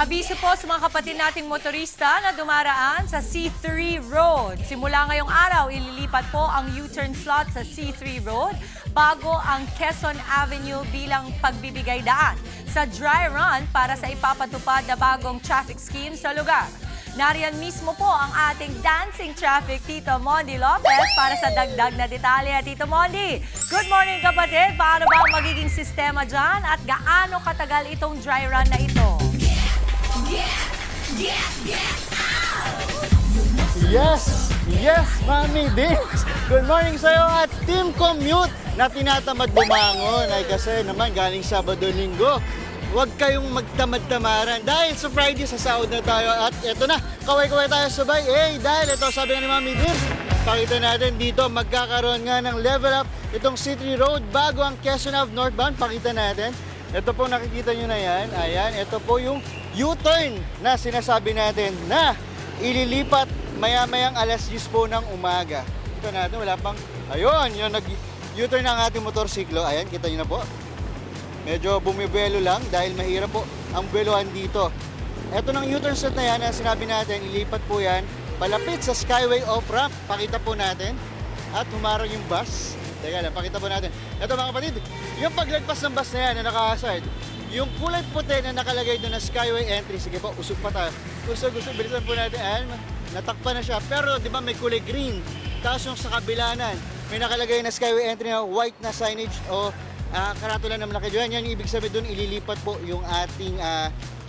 Abiso po sa mga kapatid nating motorista na dumaraan sa C3 Road. Simula ngayong araw, ililipat po ang U-turn slot sa C3 Road bago ang Quezon Avenue bilang pagbibigay daan sa dry run para sa ipapatupad na bagong traffic scheme sa lugar. Nariyan mismo po ang ating dancing traffic Tito Mondi Lopez para sa dagdag na detalye. Tito Mondi, good morning kapatid. Paano ba ang magiging sistema dyan at gaano katagal itong dry run na ito? Yes, Mami Dings. Good morning sa'yo at Team Commute na tinatamad bumangon ay kasi naman galing Sabado-Linggo. Huwag kayong magtamad-tamaran dahil sa Friday sa sahod na tayo at eto na, kaway-kaway tayo sabay. Dahil ito sabi nga ni Mami Dings, pakita natin dito magkakaroon nga ng level up itong C3 Road bago ang Quezon Ave northbound. Pakita natin. Ito po nakikita nyo na yan. Ayan, ito po yung U-turn na sinasabi natin na ililipat maya-mayang alas 10 po ng umaga. Ito natin, wala pang, ayun, yung U-turn ng ating motorsiklo. Ayan, kita nyo na po. Medyo bumibelo lang dahil mahirap po ang beluhan dito. Ito ng U-turn set na yan na sinabi natin, ilipat po yan palapit sa Skyway off-ramp. Pakita po natin. At humarang yung bus. Teka lang, pakita po natin. Ito mga kapatid, yung paglagpas ng bus na yan na naka-hazard, yung kulay puti na nakalagay doon na Skyway entry, sige po, usog pa tayo. Usog, bilisan po natin. Ayan, natakpan na siya. Pero di ba may kulay green? Tapos yung sa kabilanan, may nakalagay na Skyway entry na white na signage o karatula na malaki dyan. Yan yung ibig sabihin doon, ililipat po yung ating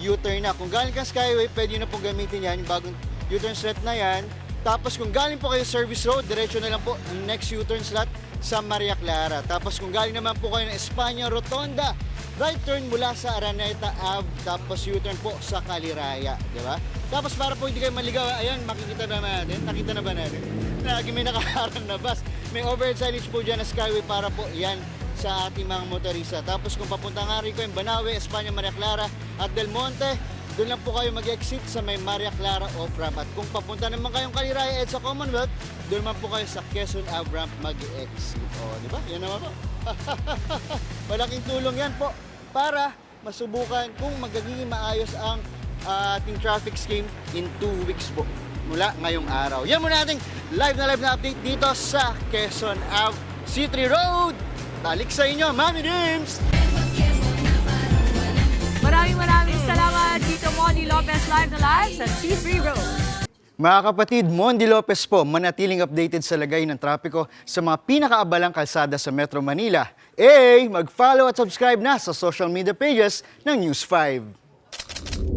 U-turn na. Kung galing kang Skyway, pwede nyo na pong gamitin yan, yung bagong U-turn slot na yan. Tapos kung galing po kayo service road, diretso na lang po ang next U-turn slot sa Maria Clara. Tapos kung galing naman po kayo ng Espanya Rotonda, right turn mula sa Araneta Ave, tapos U-turn po sa Caliraya, di ba? Tapos para po hindi kayo maligaw, ayan, makikita na natin, nakita na ba natin? Lagi may nakaharang na bus. May overhead signage po dyan na Skyway para po yan sa ating mga motorista. Tapos kung papunta nga rin ko yung Banawe, Espanya, Maria Clara at Del Monte, doon lang po kayo mag-exit sa may Maria Clara off-ramp. At kung papunta naman kayong Caliraya at sa Commonwealth, doon naman po kayo sa Quezon Ave ramp mag-exit. O, di ba? Yan naman po. Malaking tulong yan po para masubukan kung magiging maayos ang ating traffic scheme in 2 weeks po mula ngayong araw. Yan muna ating live na update dito sa Quezon Ave C3 Road. Balik sa inyo, Mami Dims! Maraming salamat, Tito Mondi Lopez, live na live sa C3 Road. Mga kapatid, Mondi Lopez po, manatiling updated sa lagay ng trapiko sa mga pinakaabalang kalsada sa Metro Manila. Mag-follow at subscribe na sa social media pages ng News 5.